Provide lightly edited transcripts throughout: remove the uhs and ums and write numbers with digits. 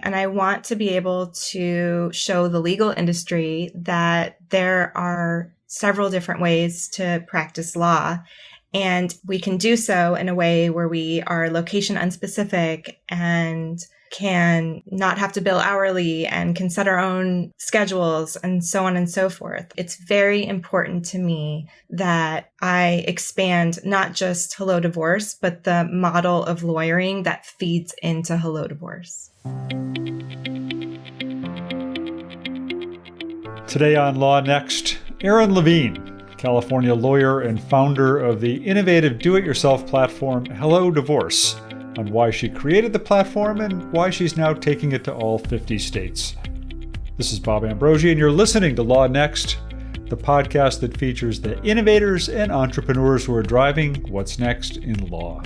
and I want to be able to show the legal industry that there are several different ways to practice law. And we can do so in a way where we are location unspecific and can not have to bill hourly and can set our own schedules and so on and so forth. It's very important to me that I expand not just Hello Divorce, but the model of lawyering that feeds into Hello Divorce. Today on LawNext, Erin Levine, California lawyer and founder of the innovative do-it-yourself platform Hello Divorce, on why she created the platform and why she's now taking it to all 50 states. This is Bob Ambrogi, and you're listening to LawNext, the podcast that features the innovators and entrepreneurs who are driving what's next in law.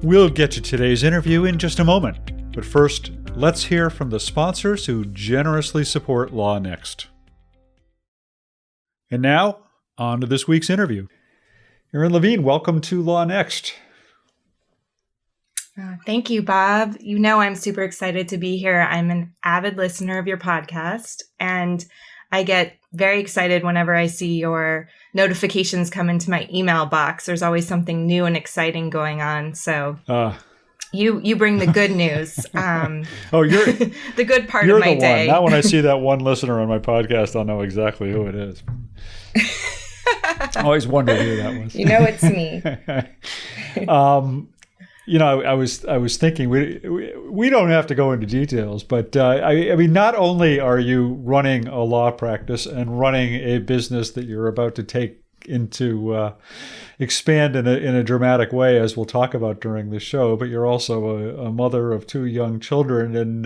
We'll get to today's interview in just a moment, but first, let's hear from the sponsors who generously support LawNext. And now, on to this week's interview. Erin Levine, welcome to LawNext. Thank you, Bob. You know I'm super excited to be here. I'm an avid listener of your podcast, and I get very excited whenever I see your notifications come into my email box. There's always something new and exciting going on. So you bring the good news. You're the good part of my day. Now when I see that one listener on my podcast, I'll know exactly who it is. I always wondered who that was. You know it's me. I was thinking we don't have to go into details, but I mean, not only are you running a law practice and running a business that you're about to take into expand in a dramatic way, as we'll talk about during the show, but you're also a mother of two young children, and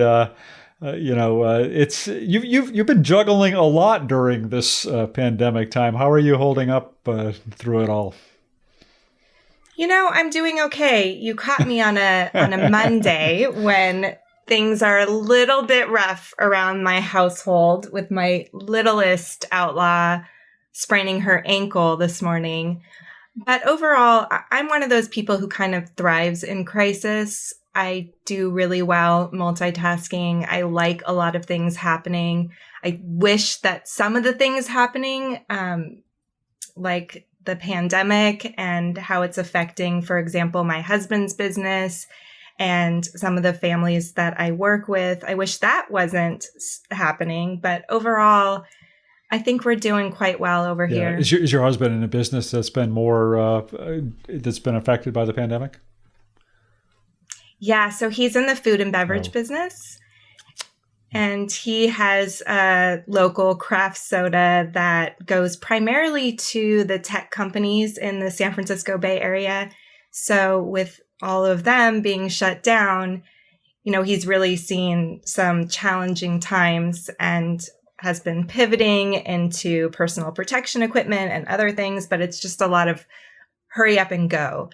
it's you've been juggling a lot during this pandemic time. How are you holding up through it all? You know, I'm doing okay. You caught me on a Monday when things are a little bit rough around my household, with my littlest outlaw spraining her ankle this morning. But overall, I'm one of those people who kind of thrives in crisis. I do really well multitasking. I like a lot of things happening. I wish that some of the things happening, like the pandemic and how it's affecting, for example, my husband's business and some of the families that I work with, I wish that wasn't happening. But overall, I think we're doing quite well over here. Is your husband in a business that's been that's been affected by the pandemic? Yeah, so he's in the food and beverage business. And he has a local craft soda that goes primarily to the tech companies in the San Francisco Bay Area. So with all of them being shut down, he's really seen some challenging times and has been pivoting into personal protection equipment and other things, but it's just a lot of hurry up and go.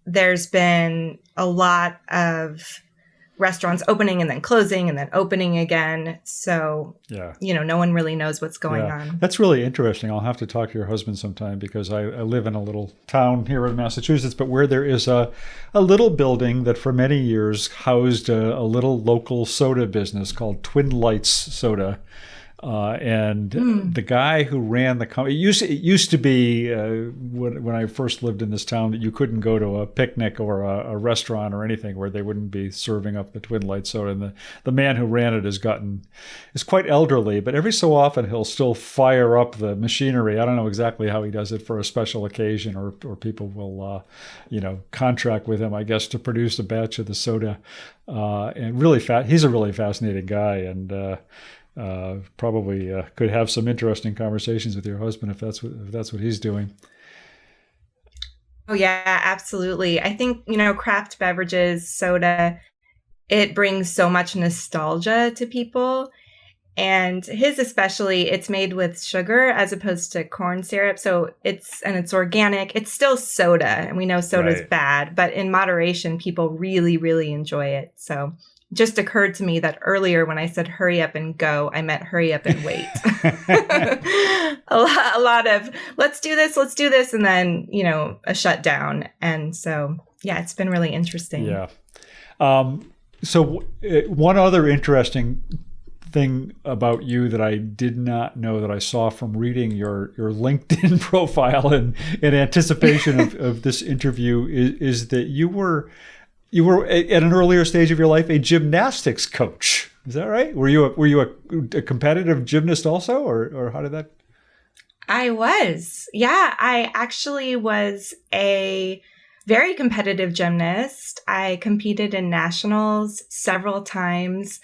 There's been a lot of restaurants opening and then closing and then opening again. So, no one really knows what's going on. That's really interesting. I'll have to talk to your husband sometime, because I live in a little town here in Massachusetts, but where there is a little building that for many years housed a little local soda business called Twin Lights Soda. The guy who ran the company, it used to be when I first lived in this town, that you couldn't go to a picnic or a restaurant or anything where they wouldn't be serving up the Twin Light soda. And the man who ran it is quite elderly, but every so often he'll still fire up the machinery. I don't know exactly how he does it, for a special occasion, or people will contract with him, I guess, to produce a batch of the soda. And really he's a really fascinating guy, and probably could have some interesting conversations with your husband if that's what he's doing. Oh yeah, absolutely. I think, craft beverages, soda, it brings so much nostalgia to people. And his especially, it's made with sugar as opposed to corn syrup. So it's organic. It's still soda, and we know soda's bad, but in moderation, people really, really enjoy it. So just occurred to me that earlier when I said hurry up and go, I meant hurry up and wait. a lot of let's do this, and then, a shutdown. And so, yeah, it's been really interesting. Yeah. So one other interesting thing about you that I did not know that I saw from reading your LinkedIn profile in anticipation of this interview is that you were at an earlier stage of your life a gymnastics coach. Is that right? Were you a competitive gymnast also, or how did that? I was. Yeah, I actually was a very competitive gymnast. I competed in nationals several times.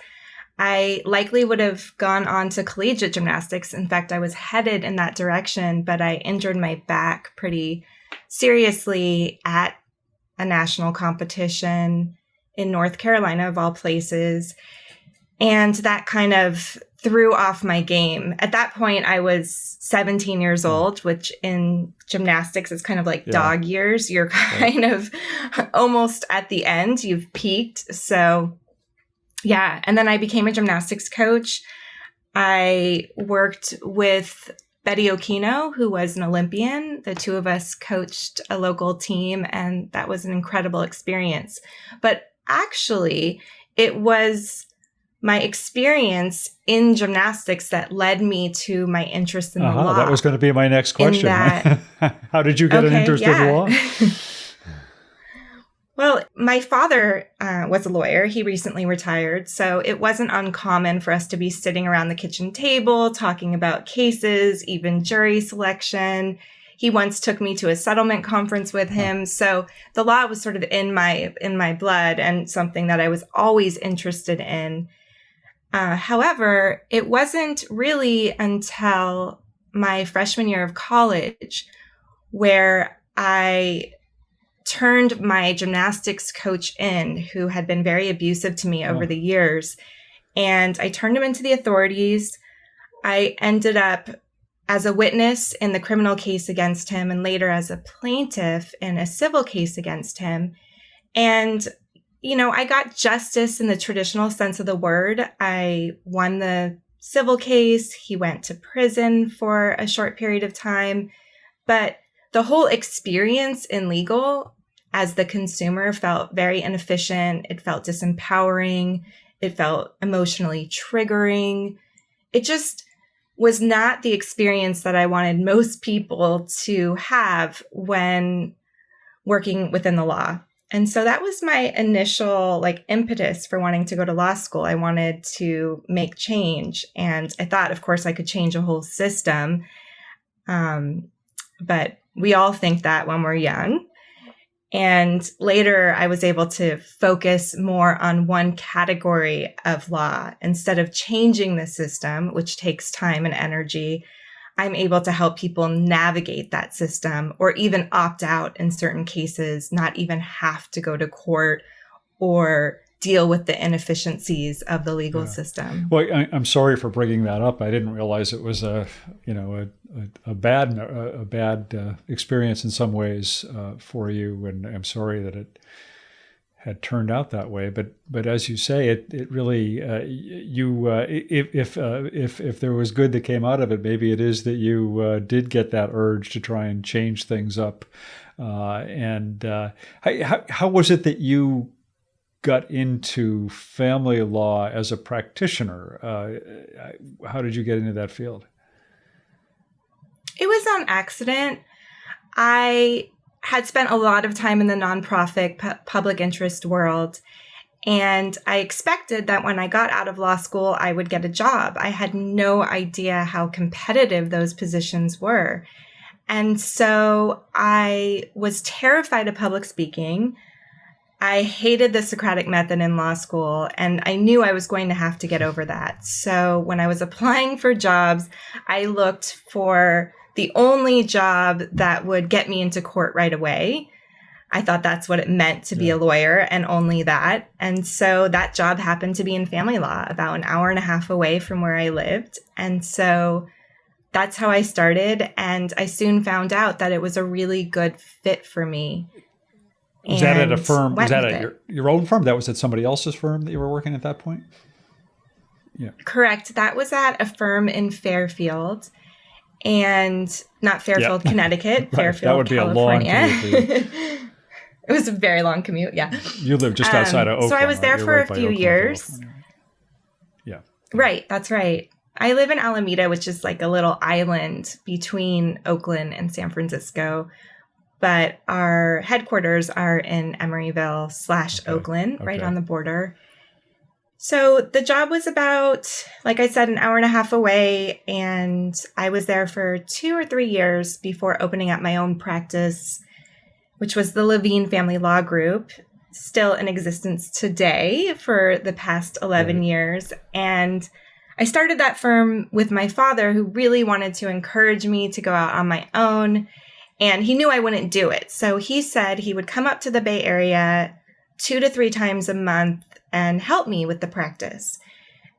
I likely would have gone on to collegiate gymnastics. In fact, I was headed in that direction, but I injured my back pretty seriously at a national competition in North Carolina, of all places. And that kind of threw off my game. At that point, I was 17 years old, which in gymnastics is kind of like dog years. You're kind of almost at the end. You've peaked. So yeah. And then I became a gymnastics coach. I worked with Betty Okino, who was an Olympian. The two of us coached a local team, and that was an incredible experience. But actually, it was my experience in gymnastics that led me to my interest in the law. That was going to be my next question. How did you get an interest in the law? Well, my father was a lawyer. He recently retired, so it wasn't uncommon for us to be sitting around the kitchen table talking about cases, even jury selection. He once took me to a settlement conference with him. So the law was sort of in my blood and something that I was always interested in. However, it wasn't really until my freshman year of college where I turned my gymnastics coach in, who had been very abusive to me over the years. And I turned him into the authorities. I ended up as a witness in the criminal case against him and later as a plaintiff in a civil case against him. And, you know, I got justice in the traditional sense of the word. I won the civil case. He went to prison for a short period of time. But the whole experience in legal as the consumer felt very inefficient. It felt disempowering. It felt emotionally triggering. It just was not the experience that I wanted most people to have when working within the law. And so that was my initial impetus for wanting to go to law school. I wanted to make change. And I thought, of course, I could change a whole system. But we all think that when we're young. And later, I was able to focus more on one category of law. Instead of changing the system, which takes time and energy, I'm able to help people navigate that system or even opt out in certain cases, not even have to go to court or deal with the inefficiencies of the legal system. Well, I'm sorry for bringing that up. I didn't realize it was a bad experience in some ways for you, and I'm sorry that it had turned out that way. But as you say, it really if there was good that came out of it, maybe it is that you did get that urge to try and change things up. How was it that you got into family law as a practitioner? How did you get into that field? It was on accident. I had spent a lot of time in the nonprofit public interest world, and I expected that when I got out of law school, I would get a job. I had no idea how competitive those positions were. And so I was terrified of public speaking. I hated the Socratic method in law school, and I knew I was going to have to get over that. So when I was applying for jobs, I looked for the only job that would get me into court right away. I thought that's what it meant to be a lawyer, and only that. And so that job happened to be in family law, about an hour and a half away from where I lived. And so that's how I started. And I soon found out that it was a really good fit for me. Was that at a firm? Was that at your own firm? That was at somebody else's firm that you were working at that point? Yeah. Correct. That was at a firm in Fairfield, and not Fairfield, Connecticut, Right. Fairfield, that would be California. A long It was a very long commute. Yeah. You live just outside of Oakland. So I was there right? for You're a right by few Oakland, years. California, right? Yeah. Right. That's right. I live in Alameda, which is like a little island between Oakland and San Francisco. But our headquarters are in Emeryville / Oakland, right on the border. So the job was about, like I said, an hour and a half away. And I was there for 2 or 3 years before opening up my own practice, which was the Levine Family Law Group, still in existence today for the past 11 years. And I started that firm with my father, who really wanted to encourage me to go out on my own. And he knew I wouldn't do it. So he said he would come up to the Bay Area 2 to 3 times a month and help me with the practice.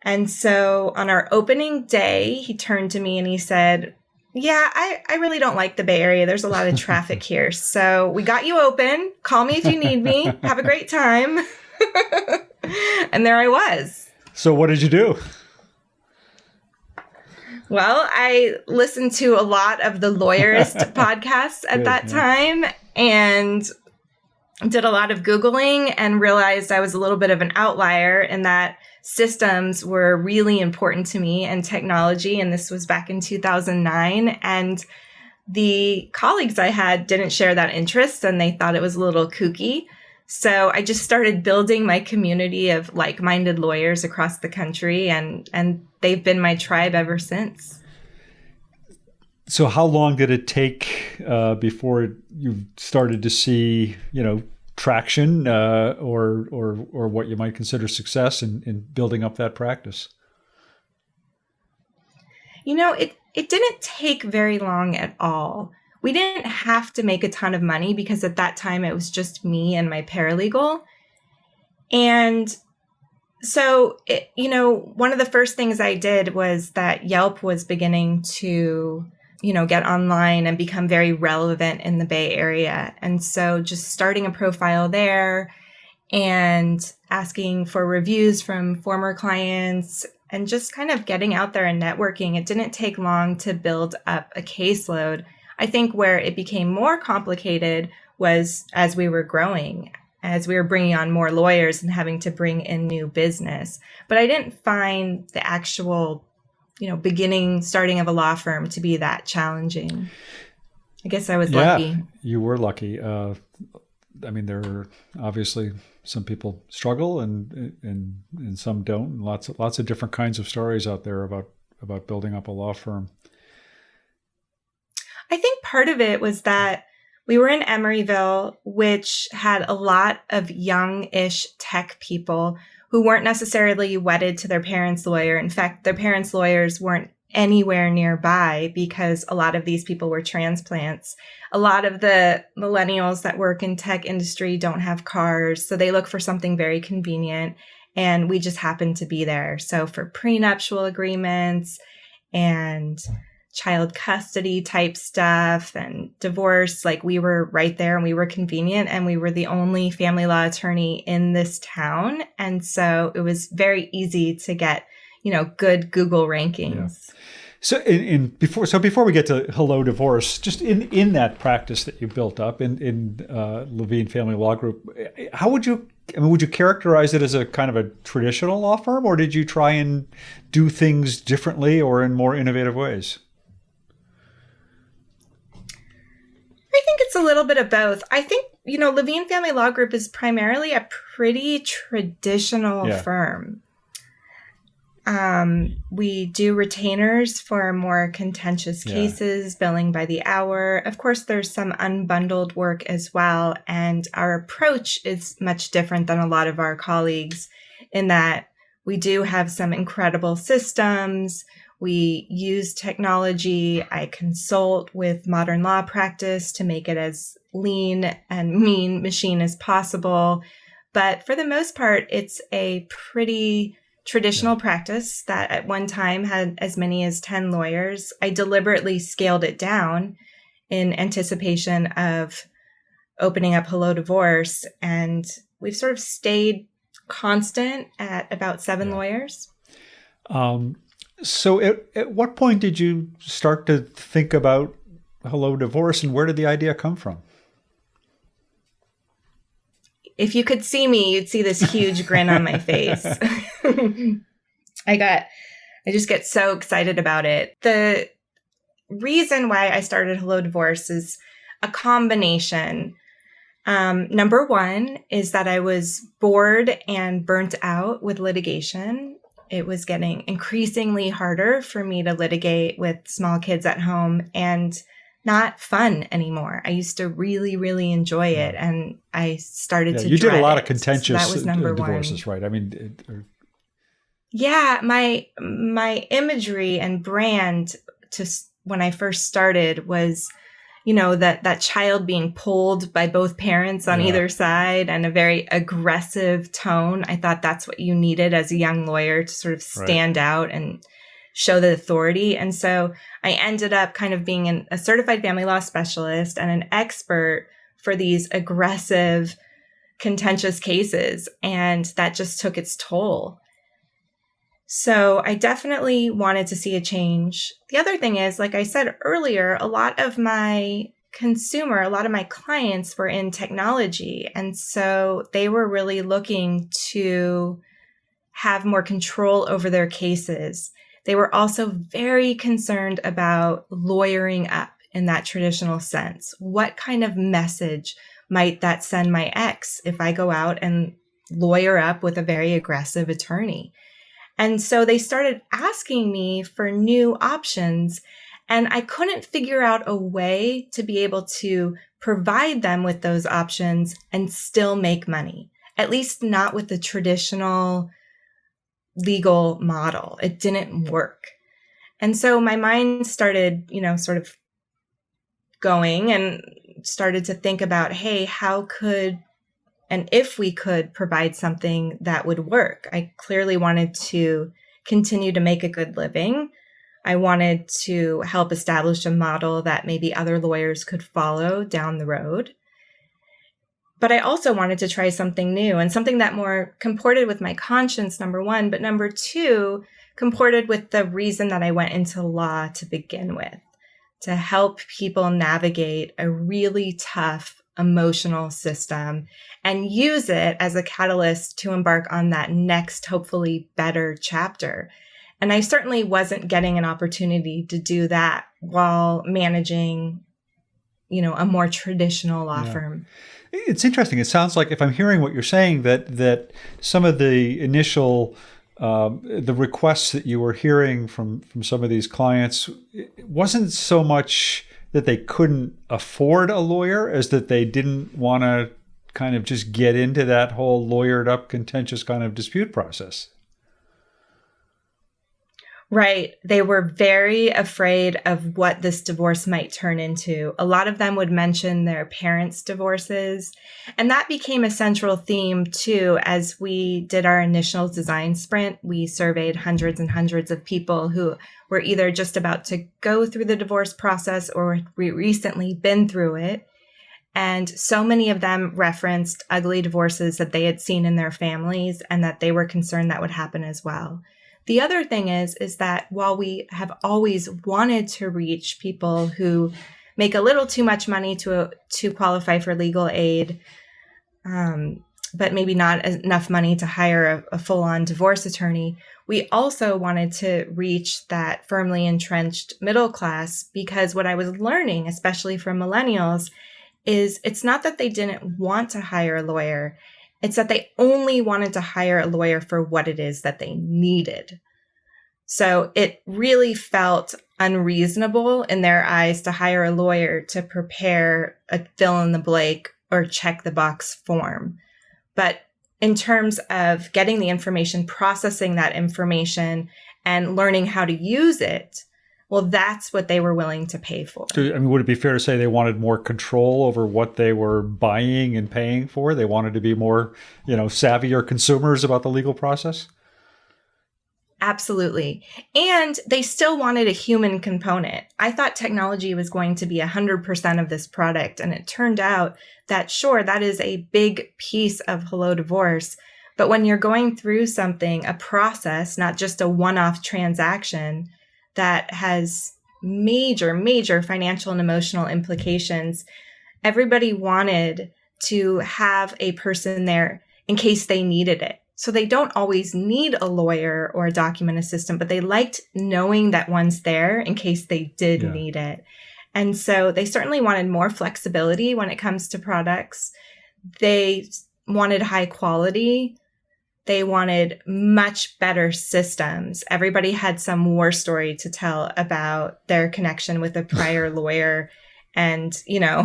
And so on our opening day, he turned to me and he said, yeah, I really don't like the Bay Area. There's a lot of traffic here. So we got you open. Call me if you need me. Have a great time. And there I was. So what did you do? Well, I listened to a lot of the Lawyerist podcasts at that time and did a lot of Googling and realized I was a little bit of an outlier in that systems were really important to me and technology. And this was back in 2009. And the colleagues I had didn't share that interest and they thought it was a little kooky. So I just started building my community of like-minded lawyers across the country, and they've been my tribe ever since. So how long did it take before you started to see, traction or what you might consider success in building up that practice? It didn't take very long at all. We didn't have to make a ton of money because at that time it was just me and my paralegal. And so, one of the first things I did was that Yelp was beginning to, get online and become very relevant in the Bay Area. And so just starting a profile there and asking for reviews from former clients and just kind of getting out there and networking. It didn't take long to build up a caseload. I think where it became more complicated was as we were growing, as we were bringing on more lawyers and having to bring in new business. But I didn't find the actual, starting of a law firm to be that challenging. I guess I was lucky. Yeah, you were lucky. There are obviously some people struggle and some don't. And lots of different kinds of stories out there about building up a law firm. I think part of it was that we were in Emeryville, which had a lot of young-ish tech people who weren't necessarily wedded to their parents' lawyer. In fact, their parents' lawyers weren't anywhere nearby because a lot of these people were transplants. A lot of the millennials that work in tech industry don't have cars, so they look for something very convenient, and we just happened to be there. So for prenuptial agreements and child custody type stuff and divorce, we were right there and we were convenient and we were the only family law attorney in this town. And so it was very easy to get, good Google rankings. Yeah. So before we get to Hello Divorce, just in that practice that you built up in Levine Family Law Group, how would you characterize it as a kind of a traditional law firm, or did you try and do things differently or in more innovative ways? I think it's a little bit of both. I think, Levine Family Law Group is primarily a pretty traditional firm. We do retainers for more contentious cases, billing by the hour. Of course, there's some unbundled work as well. And our approach is much different than a lot of our colleagues in that we do have some incredible systems. We use technology. I consult with modern law practice to make it as lean and mean machine as possible. But for the most part, it's a pretty traditional practice that at one time had as many as 10 lawyers. I deliberately scaled it down in anticipation of opening up Hello Divorce, and we've sort of stayed constant at about 7 lawyers. So at what point did you start to think about Hello Divorce, and where did the idea come from? if you could see me, you'd see this huge grin on my face. I just get so excited about it. The reason why I started Hello Divorce is a combination. Number one is that I was bored and burnt out with litigation. It was getting increasingly harder for me to litigate with small kids at home and not fun anymore. I used to really, really enjoy it, and I started to you dread did a lot it. of contentious So that was number divorces, one. right? I mean, Yeah, my imagery and brand when I first started was, that child being pulled by both parents on either side and a very aggressive tone. I thought that's what you needed as a young lawyer to sort of stand out and show the authority. And so I ended up kind of being a certified family law specialist and an expert for these aggressive, contentious cases. And that just took its toll. So I definitely wanted to see a change. The other thing is, like I said earlier, a lot of my clients were in technology. And so they were really looking to have more control over their cases. They were also very concerned about lawyering up in that traditional sense. What kind of message might that send my ex if I go out and lawyer up with a very aggressive attorney? And so they started asking me for new options, and I couldn't figure out a way to be able to provide them with those options and still make money, at least not with the traditional legal model. It didn't work. And so my mind started, sort of going and started to think about, hey, how could and if we could provide something that would work. I clearly wanted to continue to make a good living. I wanted to help establish a model that maybe other lawyers could follow down the road. But I also wanted to try something new and something that more comported with my conscience, number one, but number two, comported with the reason that I went into law to begin with, to help people navigate a really tough emotional system and use it as a catalyst to embark on that next, hopefully better chapter. And I certainly wasn't getting an opportunity to do that while managing, a more traditional law firm. It's interesting. It sounds like, if I'm hearing what you're saying, that some of the initial the requests that you were hearing from some of these clients, it wasn't so much that they couldn't afford a lawyer as that they didn't want to kind of just get into that whole lawyered up, contentious kind of dispute process. Right. They were very afraid of what this divorce might turn into. A lot of them would mention their parents' divorces. And that became a central theme, too. As we did our initial design sprint, we surveyed hundreds and hundreds of people who were either just about to go through the divorce process or recently been through it. And so many of them referenced ugly divorces that they had seen in their families and that they were concerned that would happen as well. The other thing is that while we have always wanted to reach people who make a little too much money to qualify for legal aid, but maybe not enough money to hire a full-on divorce attorney, we also wanted to reach that firmly entrenched middle class, because what I was learning, especially from millennials, is it's not that they didn't want to hire a lawyer. It's that they only wanted to hire a lawyer for what it is that they needed. So it really felt unreasonable in their eyes to hire a lawyer to prepare a fill in the blank or check the box form. But in terms of getting the information, processing that information, and learning how to use it, well, that's what they were willing to pay for. So, I mean, would it be fair to say they wanted more control over what they were buying and paying for? They wanted to be more, savvier consumers about the legal process? Absolutely. And they still wanted a human component. I thought technology was going to be 100% of this product. And it turned out that, sure, that is a big piece of Hello Divorce. But when you're going through something, a process, not just a one-off transaction that has major, major financial and emotional implications, everybody wanted to have a person there in case they needed it. So they don't always need a lawyer or a document assistant, but they liked knowing that one's there in case they did need it. And so they certainly wanted more flexibility when it comes to products. They wanted high quality. They wanted much better systems. Everybody had some war story to tell about their connection with a prior lawyer and, you know,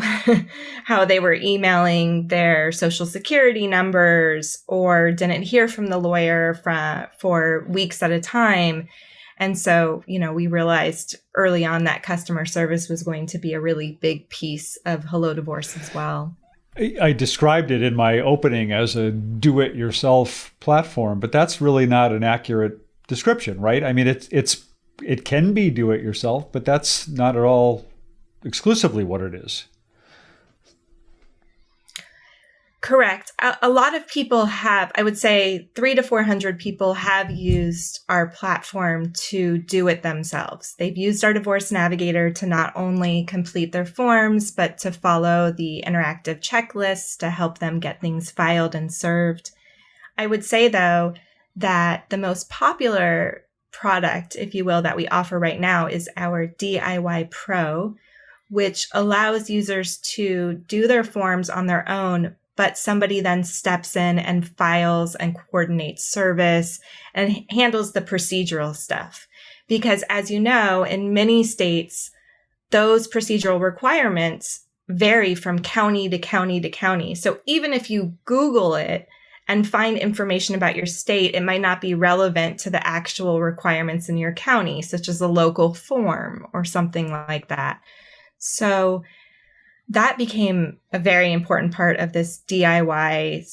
how they were emailing their social security numbers or didn't hear from the lawyer for weeks at a time. And so, you know, we realized early on that customer service was going to be a really big piece of Hello Divorce as well. I described it in my opening as a do-it-yourself platform, but that's really not an accurate description, right? I mean, it can be do-it-yourself, but that's not at all exclusively what it is. Correct. A lot of people have, I would say 300 to 400 people have used our platform to do it themselves. They've used our Divorce Navigator to not only complete their forms, but to follow the interactive checklists to help them get things filed and served. I would say, though, that the most popular product, if you will, that we offer right now is our DIY Pro, which allows users to do their forms on their own, but somebody then steps in and files and coordinates service and handles the procedural stuff. Because as you know, in many states, those procedural requirements vary from county to county to county. So even if you Google it and find information about your state, it might not be relevant to the actual requirements in your county, such as a local form or something like that. So that became a very important part of this DIY/DIFY.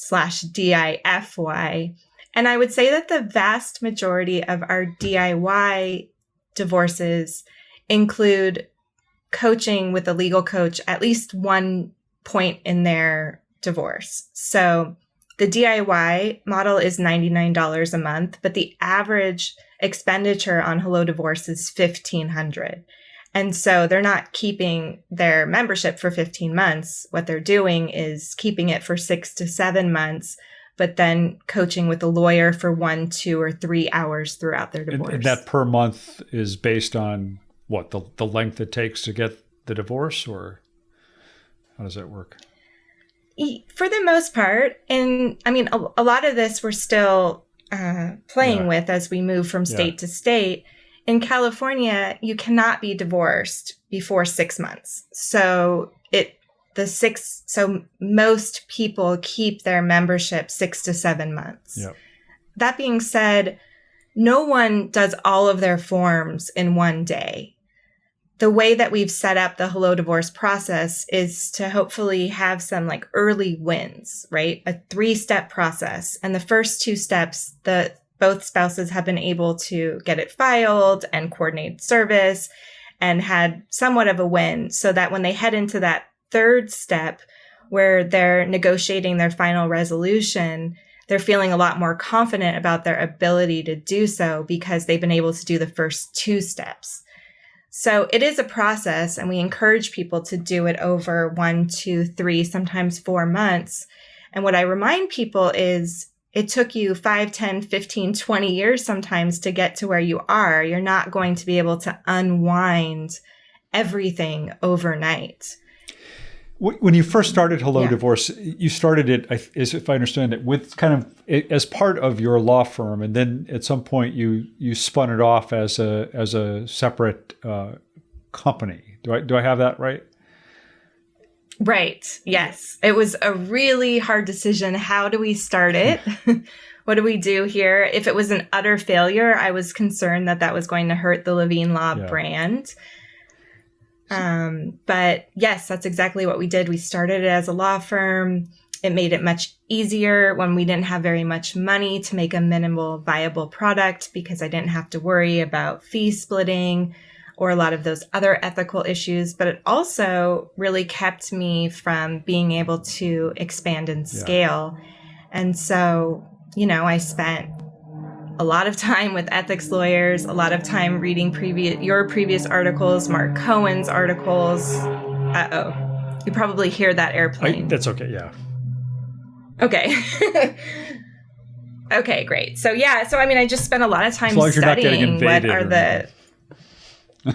And I would say that the vast majority of our DIY divorces include coaching with a legal coach at least one point in their divorce. So the DIY model is $99 a month, but the average expenditure on Hello Divorce is $1,500. And so they're not keeping their membership for 15 months. What they're doing is keeping it for 6 to 7 months, but then coaching with a lawyer for 1, 2, or 3 hours throughout their divorce. And that per month is based on what, the length it takes to get the divorce, or how does that work? For the most part. And I mean, a lot of this we're still playing with as we move from state to state. In California, you cannot be divorced before 6 months. So most people keep their membership 6 to 7 months. Yep. That being said, no one does all of their forms in one day. The way that we've set up the Hello Divorce process is to hopefully have some like early wins, right? A 3-step process. And the first 2 steps, both spouses have been able to get it filed and coordinate service and had somewhat of a win, so that when they head into that 3rd step where they're negotiating their final resolution, they're feeling a lot more confident about their ability to do so because they've been able to do the first 2 steps. So it is a process, and we encourage people to do it over 1, 2, 3, sometimes 4 months. And what I remind people is it took you 5, 10, 15, 20 years sometimes to get to where you are. You're not going to be able to unwind everything overnight. When you first started Hello Divorce, you started it, as if I understand it, with kind of as part of your law firm, and then at some point you spun it off as a separate company. Do I have that right? Right. Yes. It was a really hard decision. How do we start it? What do we do here? If it was an utter failure, I was concerned that was going to hurt the Levine Law brand. But yes, that's exactly what we did. We started it as a law firm. It made it much easier when we didn't have very much money to make a minimal viable product, because I didn't have to worry about fee splitting or a lot of those other ethical issues. But it also really kept me from being able to expand and scale. And so, I spent a lot of time with ethics lawyers, a lot of time reading your previous articles, Mark Cohen's articles. You probably hear that airplane. That's okay, yeah. Okay. Okay, great. So yeah, so I mean, I just spent a lot of time studying what are the.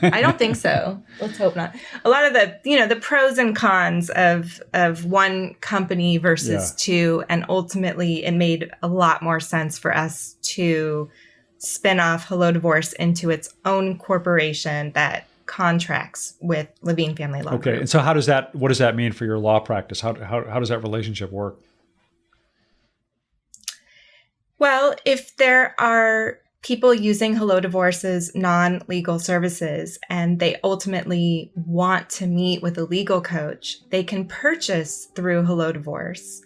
I don't think so. Let's hope not. A lot of the pros and cons of one company versus two, and ultimately it made a lot more sense for us to spin off Hello Divorce into its own corporation that contracts with Levine Family Law Group. And so what does that mean for your law practice? How does that relationship work? Well, if there are people using Hello Divorce's non-legal services and they ultimately want to meet with a legal coach, they can purchase through Hello Divorce.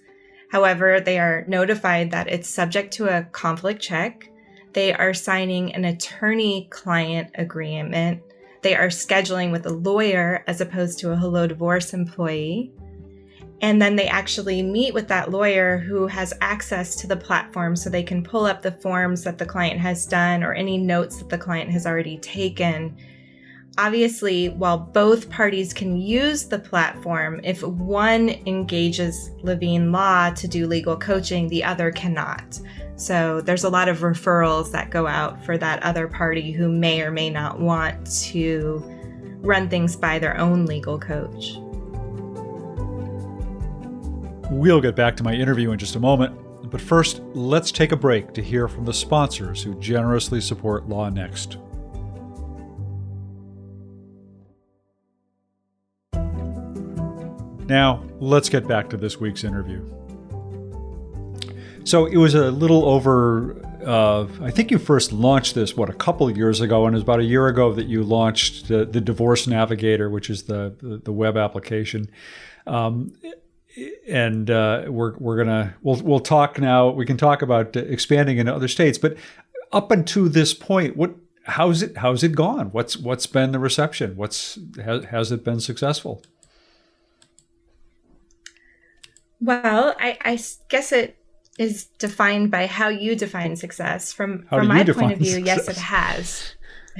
However, they are notified that it's subject to a conflict check. They are signing an attorney-client agreement. They are scheduling with a lawyer as opposed to a Hello Divorce employee. And then they actually meet with that lawyer who has access to the platform so they can pull up the forms that the client has done or any notes that the client has already taken. Obviously, while both parties can use the platform, if one engages Levine Law to do legal coaching, the other cannot. So there's a lot of referrals that go out for that other party who may or may not want to run things by their own legal coach. We'll get back to my interview in just a moment, but first, let's take a break to hear from the sponsors who generously support LawNext. Now, let's get back to this week's interview. So it was a little over, I think you first launched this, a couple of years ago, and it was about a year ago that you launched the Divorce Navigator, which is the web application. And we'll talk now. We can talk about expanding into other states, but up until this point, how's it gone? What's been the reception? Has it been successful? Well, I guess it is defined by how you define success. From my point of view, yes, it has.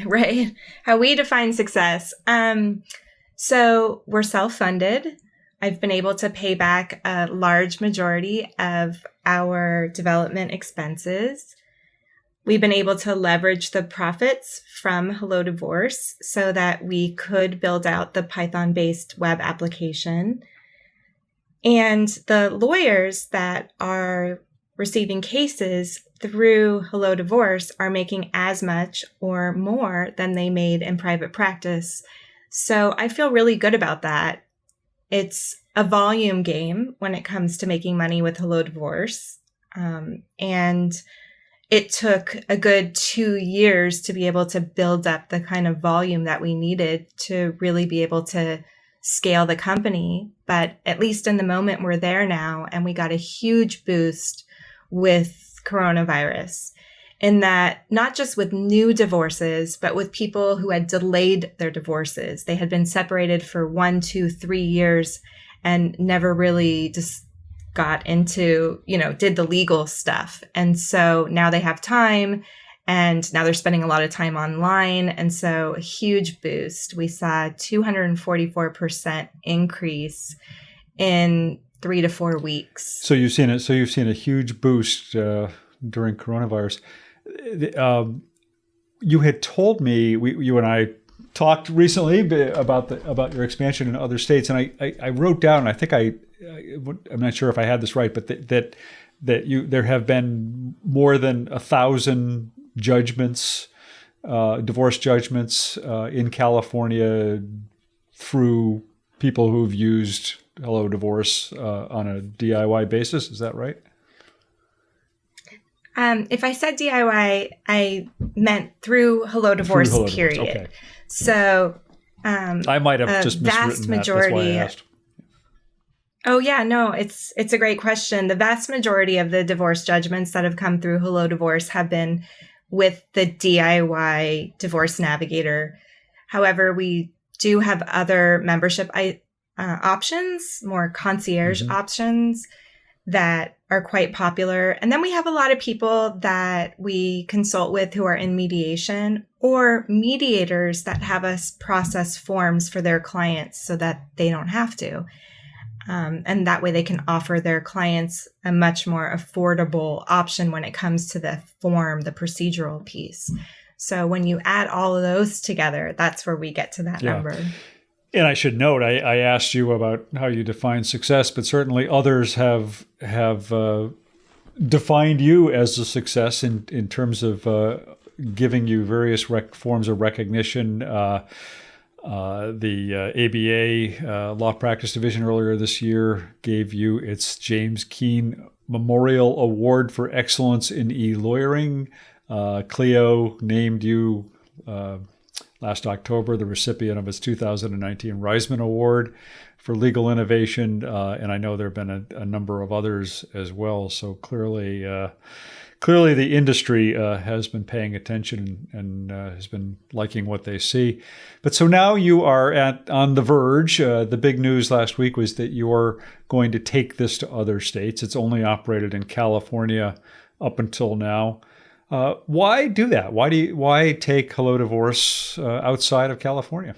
Right? How we define success. So we're self-funded. I've been able to pay back a large majority of our development expenses. We've been able to leverage the profits from Hello Divorce so that we could build out the Python-based web application. And the lawyers that are receiving cases through Hello Divorce are making as much or more than they made in private practice. So I feel really good about that. It's a volume game when it comes to making money with Hello Divorce. And it took a good 2 years to be able to build up the kind of volume that we needed to really be able to scale the company. But at least in the moment, we're there now, and we got a huge boost with coronavirus. In that, not just with new divorces, but with people who had delayed their divorces. They had been separated for 1, 2, 3 years and never really just got into, did the legal stuff. And so now they have time, and now they're spending a lot of time online. And so a huge boost. We saw a 244% increase in 3 to 4 weeks. So you've seen a huge boost during coronavirus. You had told me, you and I talked recently about your expansion in other states, and I wrote down, I think I'm not sure if I had this right, but that there have been more than 1,000 judgments, divorce judgments in California through people who've used Hello Divorce on a DIY basis. Is that right? If I said DIY, I meant through Hello Divorce, period. Okay. So I might have just miswritten that. That's why I asked. Oh, yeah, no, it's a great question. The vast majority of the divorce judgments that have come through Hello Divorce have been with the DIY Divorce Navigator. However, we do have other membership options, more concierge options that are quite popular. And then we have a lot of people that we consult with who are in mediation, or mediators that have us process forms for their clients so that they don't have to. And that way they can offer their clients a much more affordable option when it comes to the form, the procedural piece. So when you add all of those together, that's where we get to that number. And I should note, I asked you about how you define success, but certainly others have defined you as a success in terms of giving you various forms of recognition. The ABA Law Practice Division earlier this year gave you its James Keene Memorial Award for Excellence in E-Lawyering. Clio named you last October the recipient of its 2019 Reisman Award for Legal Innovation, and I know there have been a number of others as well. So clearly the industry has been paying attention and has been liking what they see. But so now you are on the verge. The big news last week was that you're going to take this to other states. It's only operated in California up until now. Why do that? Why take Hello Divorce outside of California?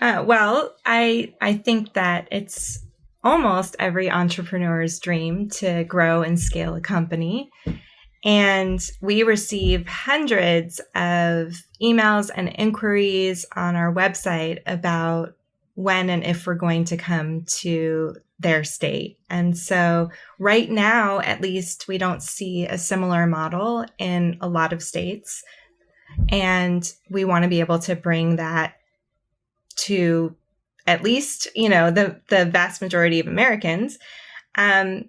Well, I think that it's almost every entrepreneur's dream to grow and scale a company. And we receive hundreds of emails and inquiries on our website about when and if we're going to come to their state. And so right now, at least, we don't see a similar model in a lot of states. And we want to be able to bring that to at least, the vast majority of Americans. I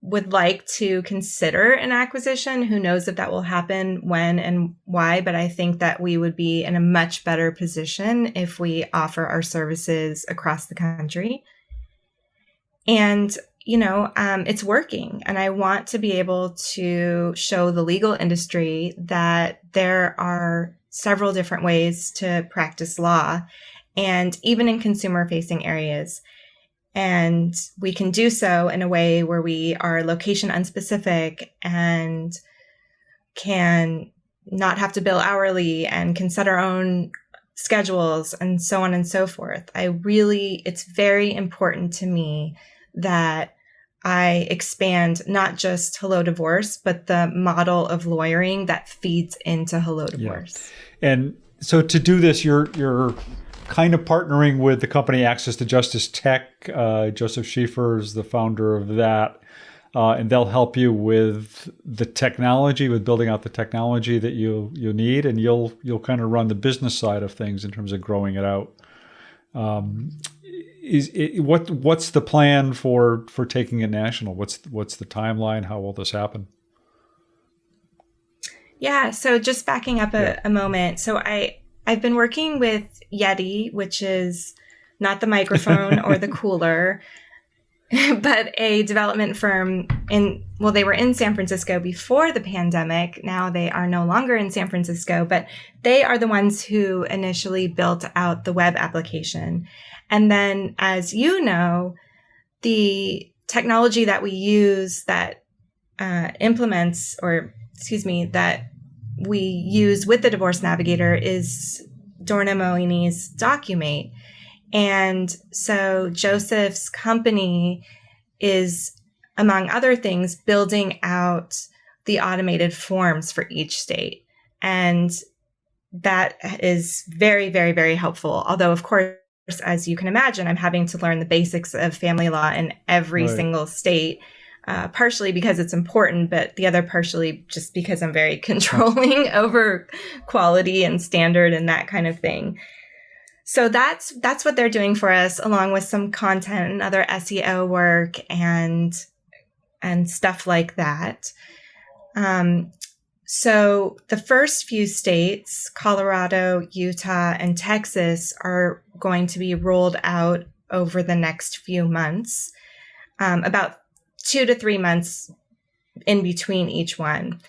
would like to consider an acquisition. Who knows if that will happen, when and why, but I think that we would be in a much better position if we offer our services across the country. And, it's working. And I want to be able to show the legal industry that there are several different ways to practice law, and even in consumer-facing areas. And we can do so in a way where we are location unspecific and can not have to bill hourly and can set our own schedules and so on and so forth. It's very important to me that I expand not just Hello Divorce, but the model of lawyering that feeds into Hello Divorce. Yeah. And so to do this, you're kind of partnering with the company Access to Justice Tech. Joseph Schieffer is the founder of that. And they'll help you with the technology, with building out the technology that you need, and you'll kind of run the business side of things in terms of growing it out. What's the plan for taking it national? What's the timeline? How will this happen? Yeah, so just backing up a moment. So I've been working with Yeti, which is not the microphone or the cooler, but a development firm they were in San Francisco before the pandemic. Now they are no longer in San Francisco, but they are the ones who initially built out the web application. And then, as you know, the technology that we use that that we use with the Divorce Navigator is Dorna Moini's Documate. And so Joseph's company is, among other things, building out the automated forms for each state. And that is very, very, very helpful. Although, of course, as you can imagine, I'm having to learn the basics of family law in every single state, partially because it's important, but the other partially just because I'm very controlling over quality and standard and that kind of thing. So that's what they're doing for us, along with some content and other SEO work and stuff like that. So the first few states, Colorado, Utah, and Texas, are going to be rolled out over the next few months, about 2 to 3 months in between each one.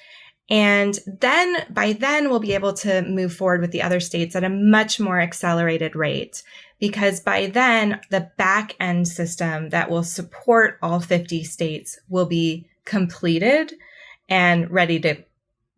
And then by then we'll be able to move forward with the other states at a much more accelerated rate, because by then the back end system that will support all 50 states will be completed and ready to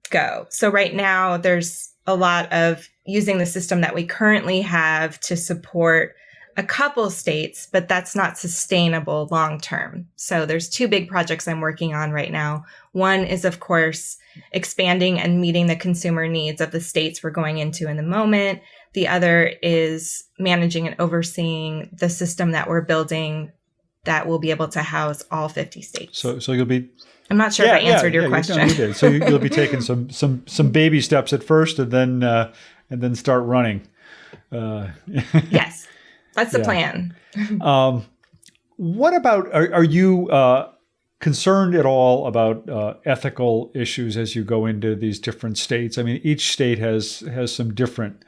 go. So right now there's a lot of, using the system that we currently have to support a couple states, but that's not sustainable long term. So there's two big projects I'm working on right now. One is, of course, expanding and meeting the consumer needs of the states we're going into in the moment. The other is managing and overseeing the system that we're building that will be able to house all 50 states. So you'll be... I'm not sure if I answered your question. You did. So you'll be taking some baby steps at first, and then start running. Yes, that's the plan. What about? Are you concerned at all about ethical issues as you go into these different states? I mean, each state has some different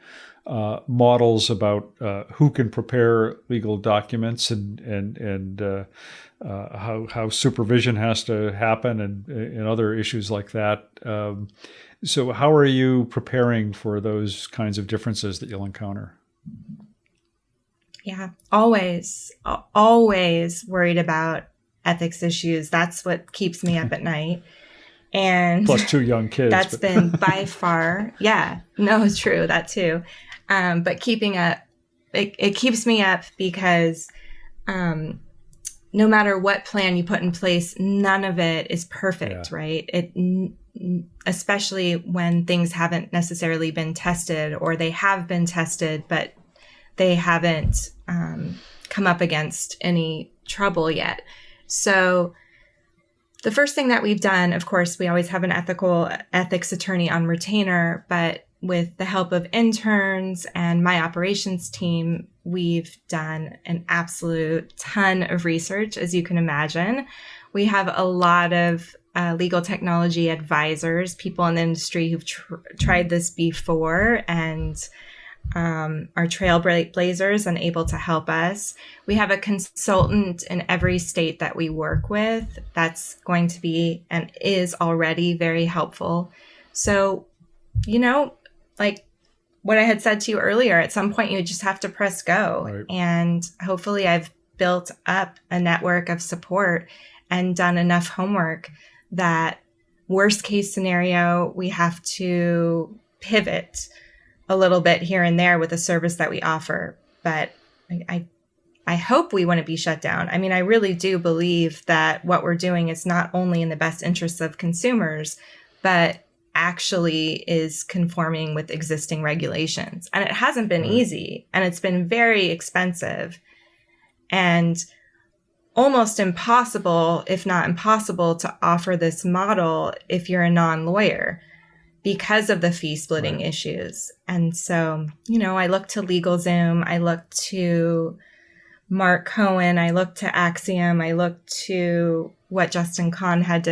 models about who can prepare legal documents and how supervision has to happen and other issues like that. So how are you preparing for those kinds of differences that you'll encounter? Yeah, always worried about ethics issues. That's what keeps me up at night. And plus two young kids. That's been by far, it's true, that too. But keeping up, it keeps me up because no matter what plan you put in place, none of it is perfect, right? Especially when things haven't necessarily been tested, or they have been tested, but they haven't come up against any trouble yet. So the first thing that we've done, of course, we always have an ethics attorney on retainer, but with the help of interns and my operations team, we've done an absolute ton of research, as you can imagine. We have a lot of legal technology advisors, people in the industry who've tried this before and are trailblazers and able to help us. We have a consultant in every state that we work with that's going to be and is already very helpful. So, like what I had said to you earlier, at some point you just have to press go. Right. And hopefully I've built up a network of support and done enough homework that worst case scenario, we have to pivot a little bit here and there with the service that we offer. But I hope we wouldn't be shut down. I mean, I really do believe that what we're doing is not only in the best interests of consumers, but actually is conforming with existing regulations. And it hasn't been easy, and it's been very expensive and almost impossible, if not impossible, to offer this model if you're a non-lawyer because of the fee splitting issues. And so, I look to LegalZoom, I look to Mark Cohen, I look to Axiom, I look to what Justin Kahn had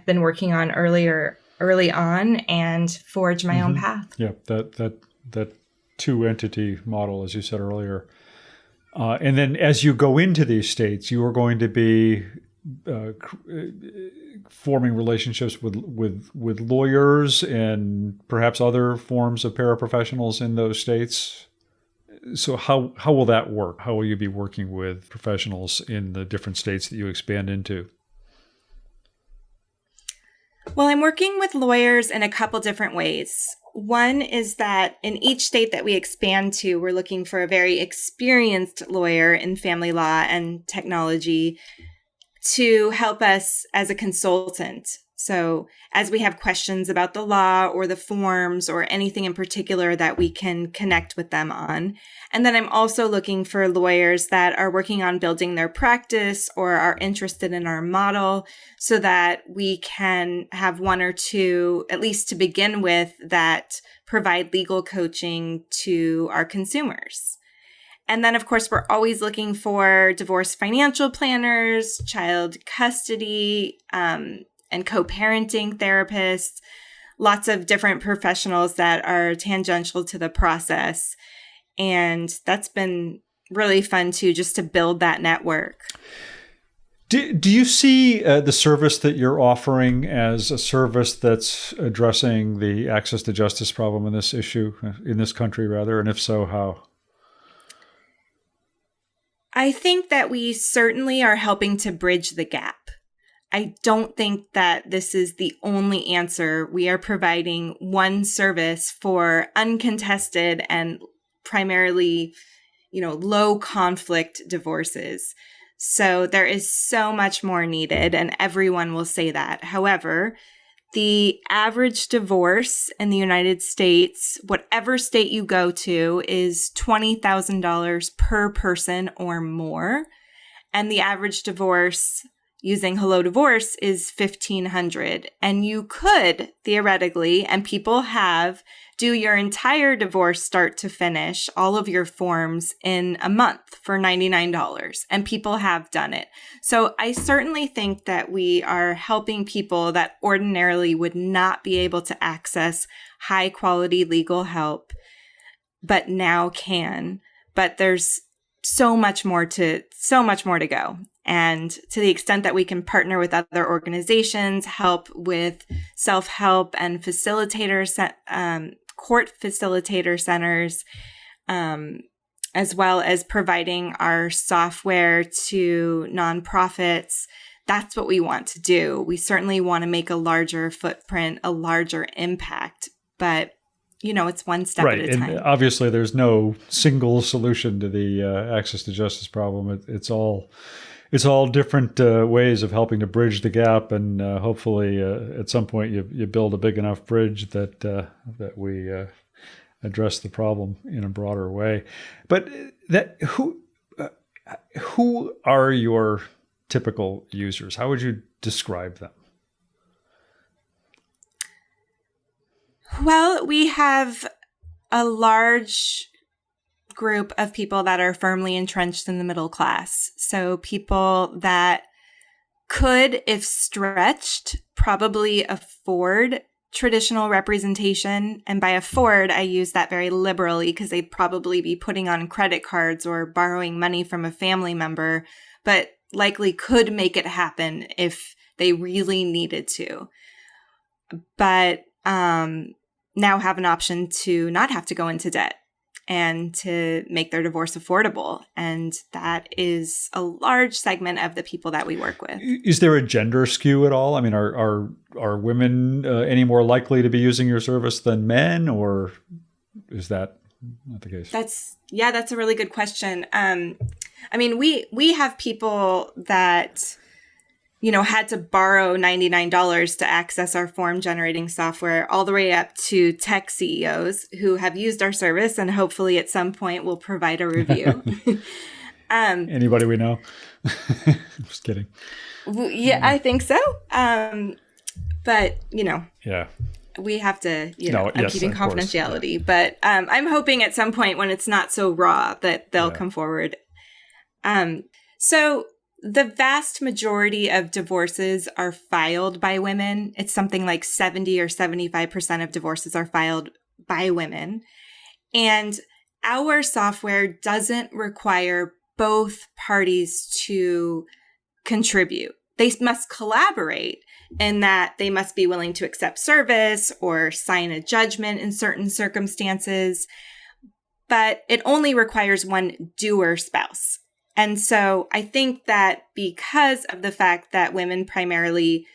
been working on early on, and forge my own path. Yeah, that two-entity model, as you said earlier. And then as you go into these states, you are going to be forming relationships with lawyers and perhaps other forms of paraprofessionals in those states. So how will that work? How will you be working with professionals in the different states that you expand into? Well, I'm working with lawyers in a couple different ways. One is that in each state that we expand to, we're looking for a very experienced lawyer in family law and technology to help us as a consultant. So as we have questions about the law or the forms or anything in particular that we can connect with them on. And then I'm also looking for lawyers that are working on building their practice or are interested in our model so that we can have one or two, at least to begin with, that provide legal coaching to our consumers. And then, of course, we're always looking for divorce financial planners, child custody, and co-parenting therapists, lots of different professionals that are tangential to the process. And that's been really fun too, just to build that network. Do you see the service that you're offering as a service that's addressing the access to justice problem in this country, rather? And if so, how? I think that we certainly are helping to bridge the gap. I don't think that this is the only answer. We are providing one service for uncontested and primarily, low conflict divorces. So there is so much more needed, and everyone will say that. However, the average divorce in the United States, whatever state you go to, is $20,000 per person or more. And the average divorce using Hello Divorce is $1,500. And you could theoretically, and people have, do your entire divorce start to finish, all of your forms in a month for $99. And people have done it. So I certainly think that we are helping people that ordinarily would not be able to access high quality legal help, but now can. But there's so much more to go. And to the extent that we can partner with other organizations, help with self-help and court facilitator centers, as well as providing our software to nonprofits, that's what we want to do. We certainly want to make a larger footprint, a larger impact, but it's one step at a time. And obviously, there's no single solution to the access to justice problem. It's all different ways of helping to bridge the gap, and hopefully, at some point, you build a big enough bridge that we address the problem in a broader way. But who are your typical users? How would you describe them? Well, we have a large group of people that are firmly entrenched in the middle class. So people that could, if stretched, probably afford traditional representation. And by afford, I use that very liberally because they'd probably be putting on credit cards or borrowing money from a family member, but likely could make it happen if they really needed to. But now have an option to not have to go into debt and to make their divorce affordable. And that is a large segment of the people that we work with. Is there a gender skew at all? I mean, are women any more likely to be using your service than men, or is that not the case? That's a really good question. We have people that had to borrow $99 to access our form generating software, all the way up to tech CEOs who have used our service and hopefully at some point will provide a review. Anybody we know? Just kidding. Yeah, I think so. But, yeah, we have to, I'm keeping confidentiality. Yeah. But I'm hoping at some point when it's not so raw that they'll come forward. So the vast majority of divorces are filed by women. It's something like 70 or 75% of divorces are filed by women. And our software doesn't require both parties to contribute. They must collaborate in that they must be willing to accept service or sign a judgment in certain circumstances. But it only requires one doer spouse. And so I think that because of the fact that women primarily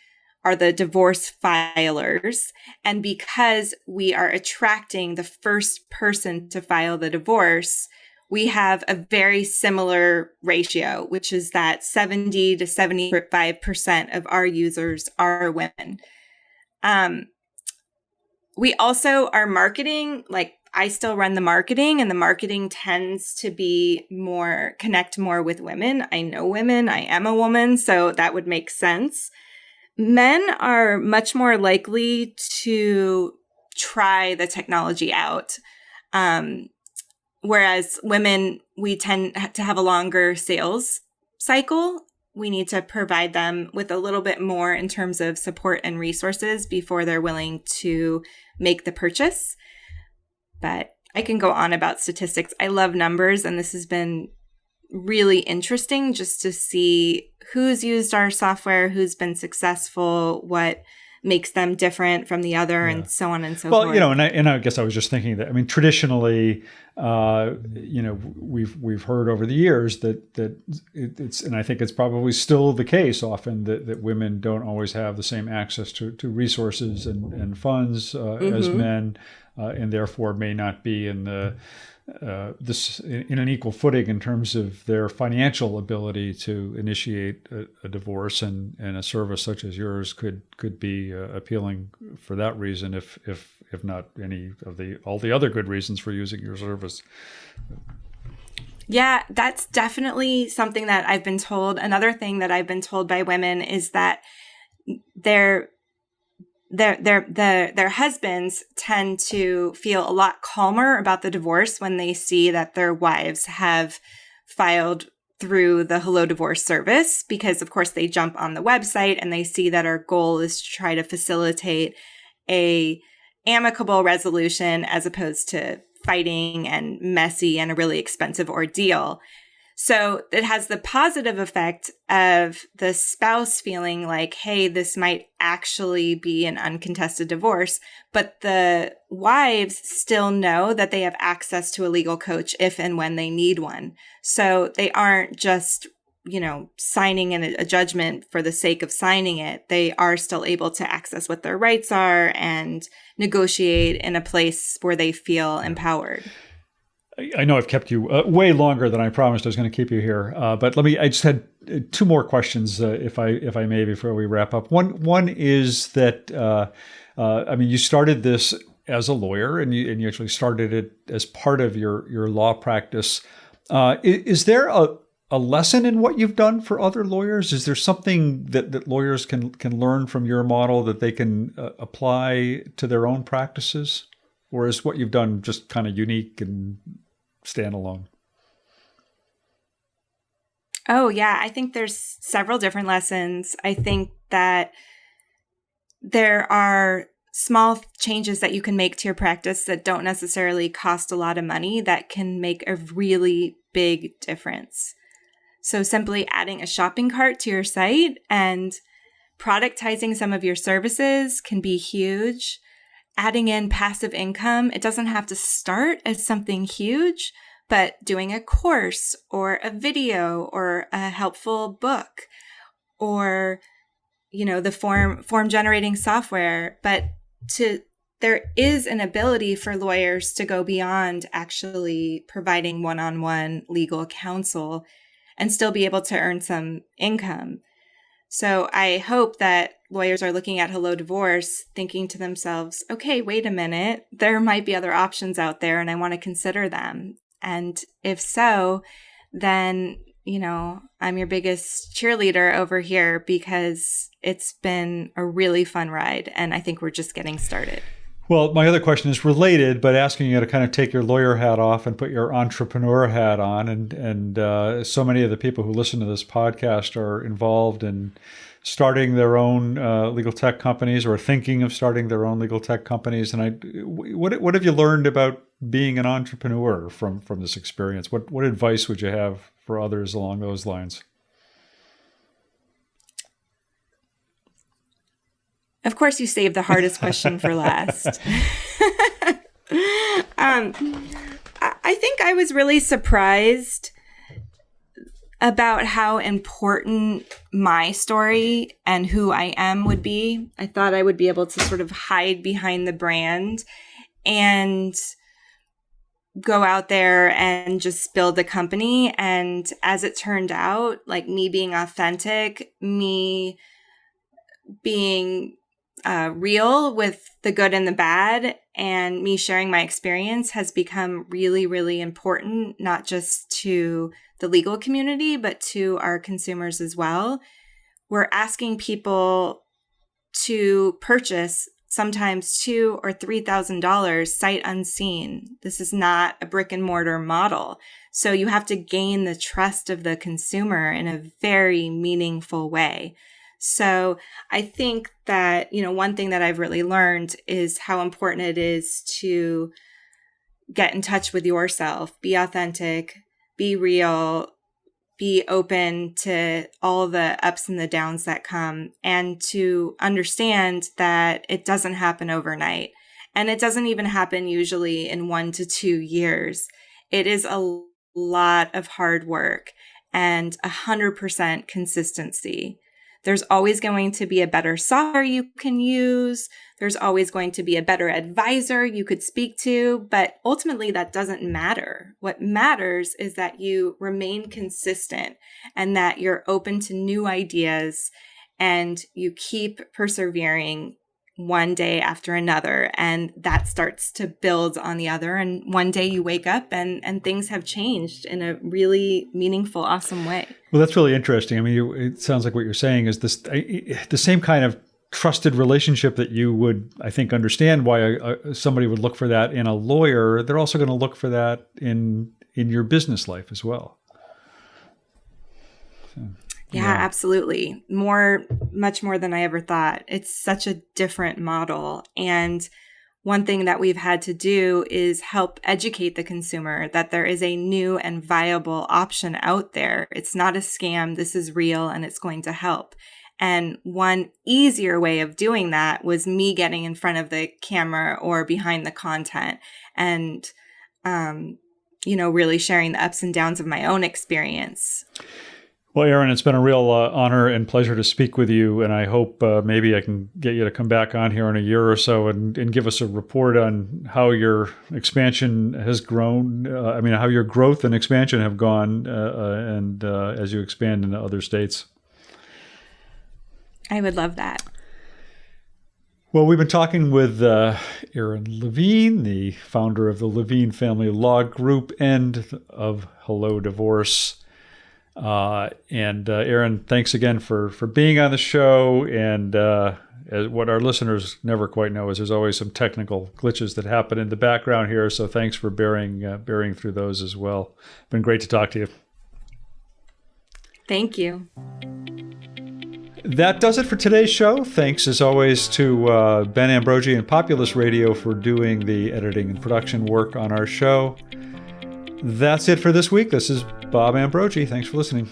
are the divorce filers, and because we are attracting the first person to file the divorce, we have a very similar ratio, which is that 70 to 75% of our users are women. We also are marketing, I still run the marketing, and the marketing tends to be connect more with women. I know women. I am a woman, so that would make sense. Men are much more likely to try the technology out. Whereas women, we tend to have a longer sales cycle. We need to provide them with a little bit more in terms of support and resources before they're willing to make the purchase. But I can go on about statistics. I love numbers, and this has been really interesting just to see who's used our software, who's been successful, what makes them different from the other, and so on and so forth. Well, and I guess I was just thinking that, I mean, traditionally, we've heard over the years that it's, and I think it's probably still the case often that women don't always have the same access to resources and funds as men, and therefore may not be in in an equal footing in terms of their financial ability to initiate a divorce, and a service such as yours could be appealing for that reason, if not any of all the other good reasons for using your service. Yeah, that's definitely something that I've been told. Another thing that I've been told by women is that their husbands tend to feel a lot calmer about the divorce when they see that their wives have filed through the Hello Divorce service, because of course they jump on the website and they see that our goal is to try to facilitate a amicable resolution as opposed to fighting and messy and a really expensive ordeal. So it has the positive effect of the spouse feeling like, hey, this might actually be an uncontested divorce, but the wives still know that they have access to a legal coach if and when they need one. So they aren't just, signing a judgment for the sake of signing it. They are still able to access what their rights are and negotiate in a place where they feel empowered. I know I've kept you way longer than I promised I was going to keep you here, but I just had two more questions, if I may, before we wrap up. One is that, you started this as a lawyer, and you actually started it as part of your law practice. Is there a lesson in what you've done for other lawyers? Is there something that lawyers can learn from your model that they can apply to their own practices? Or is what you've done just kind of unique and standalone? Oh, yeah. I think there's several different lessons. I think that there are small changes that you can make to your practice that don't necessarily cost a lot of money that can make a really big difference. So simply adding a shopping cart to your site and productizing some of your services can be huge. Adding in passive income, it doesn't have to start as something huge, but doing a course or a video or a helpful book or, the form generating software. But there is an ability for lawyers to go beyond actually providing one-on-one legal counsel and still be able to earn some income. So I hope that lawyers are looking at Hello Divorce thinking to themselves, okay, wait a minute, there might be other options out there and I want to consider them. And if so, then, I'm your biggest cheerleader over here, because it's been a really fun ride and I think we're just getting started. Well, my other question is related, but asking you to kind of take your lawyer hat off and put your entrepreneur hat on. And so many of the people who listen to this podcast are involved in starting their own legal tech companies or thinking of starting their own legal tech companies. And what have you learned about being an entrepreneur from this experience? What advice would you have for others along those lines? Of course, you saved the hardest question for last. I think I was really surprised about how important my story and who I am would be. I thought I would be able to sort of hide behind the brand and go out there and just build a company. And as it turned out, like me being authentic, me being real with the good and the bad, and me sharing my experience has become really, really important, not just to the legal community, but to our consumers as well. We're asking people to purchase sometimes $2,000 or $3,000 sight unseen. This is not a brick and mortar model. So you have to gain the trust of the consumer in a very meaningful way. So I think that, one thing that I've really learned is how important it is to get in touch with yourself, be authentic, be real, be open to all the ups and the downs that come, and to understand that it doesn't happen overnight. And it doesn't even happen usually in 1 to 2 years. It is a lot of hard work and 100% consistency. There's always going to be a better software you can use. There's always going to be a better advisor you could speak to, but ultimately that doesn't matter. What matters is that you remain consistent and that you're open to new ideas and you keep persevering one day after another, and that starts to build on the other. And one day you wake up and things have changed in a really meaningful, awesome way. Well, that's really interesting. I mean, it sounds like what you're saying is this the same kind of trusted relationship that you would, I think, understand why somebody would look for that in a lawyer. They're also going to look for that in your business life as well. So, yeah, absolutely. Much more than I ever thought. It's such a different model. And one thing that we've had to do is help educate the consumer that there is a new and viable option out there. It's not a scam. This is real and it's going to help. And one easier way of doing that was me getting in front of the camera or behind the content and, really sharing the ups and downs of my own experience. Well, Erin, it's been a real honor and pleasure to speak with you, and I hope maybe I can get you to come back on here in a year or so and give us a report on how your expansion has grown. How your growth and expansion have gone, and as you expand into other states. I would love that. Well, we've been talking with Erin Levine, the founder of the Levine Family Law Group and of Hello Divorce. And Erin, thanks again for being on the show. And as what our listeners never quite know is there's always some technical glitches that happen in the background here. So thanks for bearing through those as well. Been great to talk to you. Thank you. That does it for today's show. Thanks, as always, to Ben Ambrogi and Populous Radio for doing the editing and production work on our show. That's it for this week. This is Bob Ambrogi. Thanks for listening.